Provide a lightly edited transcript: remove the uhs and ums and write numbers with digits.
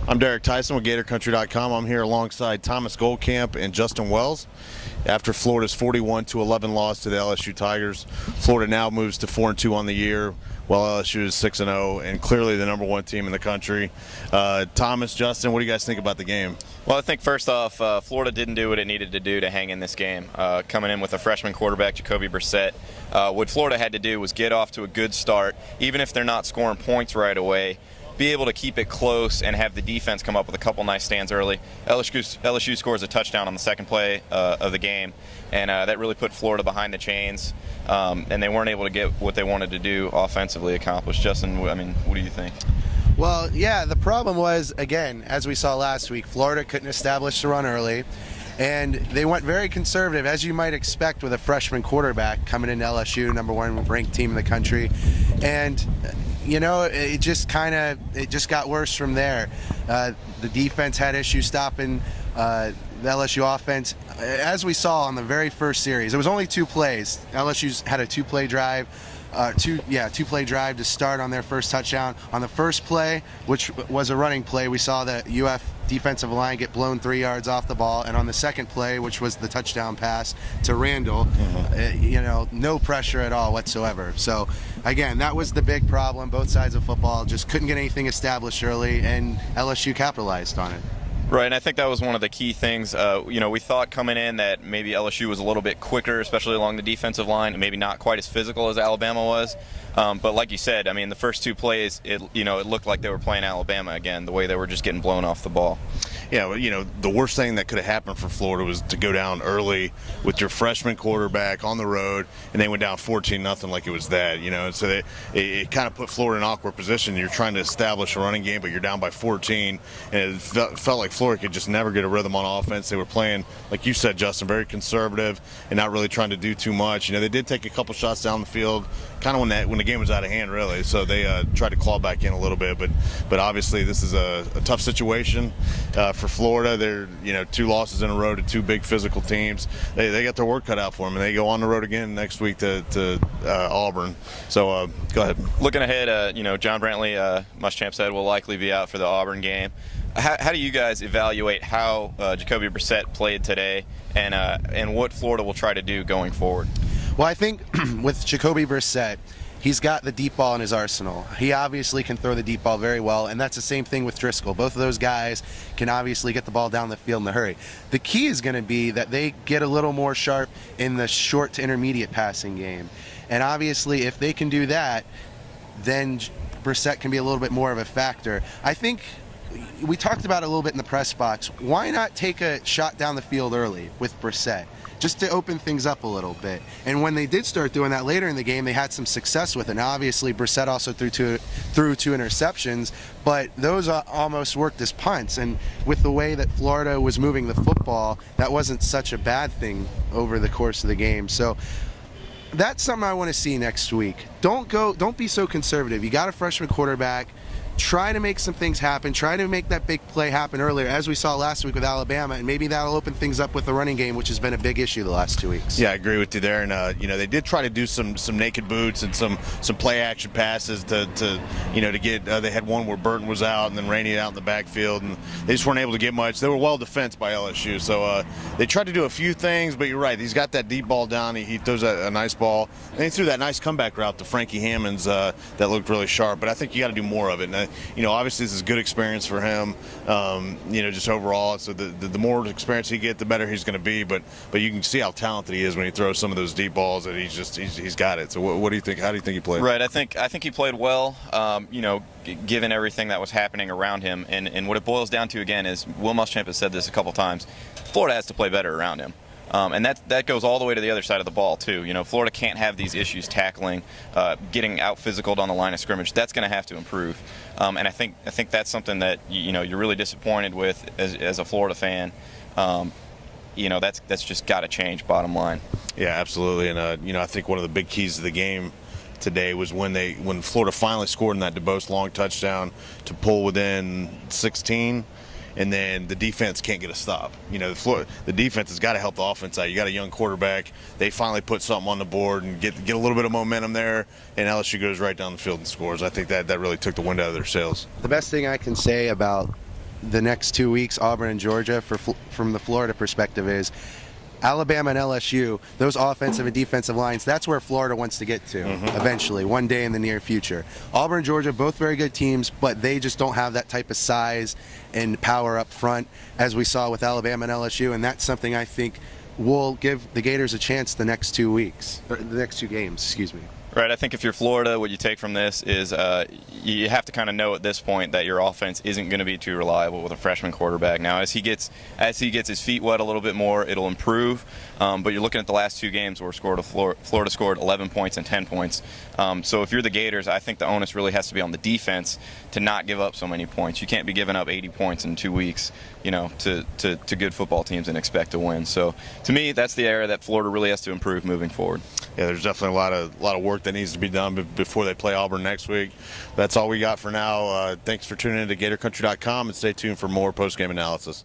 I'm Derek Tyson with GatorCountry.com. I'm here alongside Thomas Goldkamp and Justin Wells. After Florida's 41-11 loss to the LSU Tigers, Florida now moves to 4-2 on the year, while LSU is 6-0 and clearly the number one team in the country. Thomas, Justin, what do you guys think about the game? Well, I think first off, Florida didn't do what it needed to do to hang in this game. Coming in with a freshman quarterback, Jacoby Brissett, what Florida had to do was get off to a good start, even if they're not scoring points right away. Be able to keep it close and have the defense come up with a couple nice stands early. LSU scores a touchdown on the second play of the game, and that really put Florida behind the chains, and they weren't able to get what they wanted to do offensively accomplished. Justin, I mean, what do you think? Well, yeah, the problem was, again, as we saw last week, Florida couldn't establish the run early, and they went very conservative, as you might expect with a freshman quarterback coming into LSU, number one ranked team in the country, and you know, it just got worse from there. The defense had issues stopping the LSU offense. As we saw on the very first series, it was only 2 plays. LSU's had a two-play drive to start on their first touchdown. On the first play, which was a running play, we saw the UF defensive line get blown 3 yards off the ball, and on the second play, which was the touchdown pass to Randall, no pressure at all whatsoever. So again, that was the big problem. Both sides of football just couldn't get anything established early, and LSU capitalized on it. Right, and I think that was one of the key things. We thought coming in that maybe LSU was a little bit quicker, especially along the defensive line, and maybe not quite as physical as Alabama was. But like you said, I mean, the first 2 plays, it looked like they were playing Alabama again, the way they were just getting blown off the ball. Yeah, well, the worst thing that could have happened for Florida was to go down early with your freshman quarterback on the road, and they went down 14-0 like it was that, and so it kind of put Florida in an awkward position. You're trying to establish a running game, but you're down by 14, and it felt like Florida could just never get a rhythm on offense. They were playing, like you said, Justin, very conservative and not really trying to do too much. They did take a couple shots down the field, kind of when the game was out of hand, really. So they tried to claw back in a little bit, but obviously this is a tough situation for Florida. They're 2 losses in a row to 2 big physical teams. They got their work cut out for them, and they go on the road again next week to Auburn. So go ahead. Looking ahead, John Brantley, Muschamp said, will likely be out for the Auburn game. How do you guys evaluate how Jacoby Brissett played today, and what Florida will try to do going forward? Well, I think with Jacoby Brissett, he's got the deep ball in his arsenal. He obviously can throw the deep ball very well, and that's the same thing with Driscoll. Both of those guys can obviously get the ball down the field in a hurry. The key is going to be that they get a little more sharp in the short to intermediate passing game. And obviously, if they can do that, then Brissett can be a little bit more of a factor. I think we talked about it a little bit in the press box. Why not take a shot down the field early with Brissett, just to open things up a little bit? And when they did start doing that later in the game, they had some success with it. Now, obviously, Brissett also threw two interceptions, but those almost worked as punts. And with the way that Florida was moving the football, that wasn't such a bad thing over the course of the game. So that's something I want to see next week. Don't be so conservative. You got a freshman quarterback. Try to make some things happen. Try to make that big play happen earlier, as we saw last week with Alabama, and maybe that'll open things up with the running game, which has been a big issue the last 2 weeks. Yeah, I agree with you there. And they did try to do some naked boots and some play action passes to get. They had one where Burton was out and then Rainey out in the backfield, and they just weren't able to get much. They were well defensed by LSU, so they tried to do a few things. But you're right, he's got that deep ball down. He throws a nice ball, and he threw that nice comeback route to Frankie Hammonds that looked really sharp. But I think you got to do more of it. And, obviously this is a good experience for him, just overall. So the more experience he gets, the better he's going to be. But you can see how talented he is when he throws some of those deep balls, that he's got it. So what do you think? How do you think he played? Right, I think he played well. Given everything that was happening around him, and what it boils down to again is Will Muschamp has said this a couple times. Florida has to play better around him. And that goes all the way to the other side of the ball too. Florida can't have these issues tackling, getting out physicaled on the line of scrimmage. That's going to have to improve. And I think that's something that you're really disappointed with as a Florida fan. That's just got to change. Bottom line. Yeah, absolutely. And I think one of the big keys to the game today was when Florida finally scored in that DeBose long touchdown to pull within 16. And then the defense can't get a stop. The defense has got to help the offense out. You got a young quarterback. They finally put something on the board and get a little bit of momentum there, and LSU goes right down the field and scores. I think that really took the wind out of their sails. The best thing I can say about the next 2 weeks, Auburn and Georgia, from the Florida perspective, is Alabama and LSU, those offensive and defensive lines, that's where Florida wants to get to eventually, one day in the near future. Auburn and Georgia, both very good teams, but they just don't have that type of size and power up front as we saw with Alabama and LSU, and that's something I think will give the Gators a chance the next 2 weeks, or the next 2 games, excuse me. Right. I think if you're Florida, what you take from this is you have to kind of know at this point that your offense isn't going to be too reliable with a freshman quarterback. Now, as he gets his feet wet a little bit more, it'll improve. But you're looking at the last 2 games where Florida scored 11 points and 10 points. So if you're the Gators, I think the onus really has to be on the defense to not give up so many points. You can't be giving up 80 points in 2 weeks, to good football teams and expect to win. So to me, that's the area that Florida really has to improve moving forward. Yeah, there's definitely a lot of work that needs to be done before they play Auburn next week. That's all we got for now. Thanks for tuning in to GatorCountry.com, and stay tuned for more post-game analysis.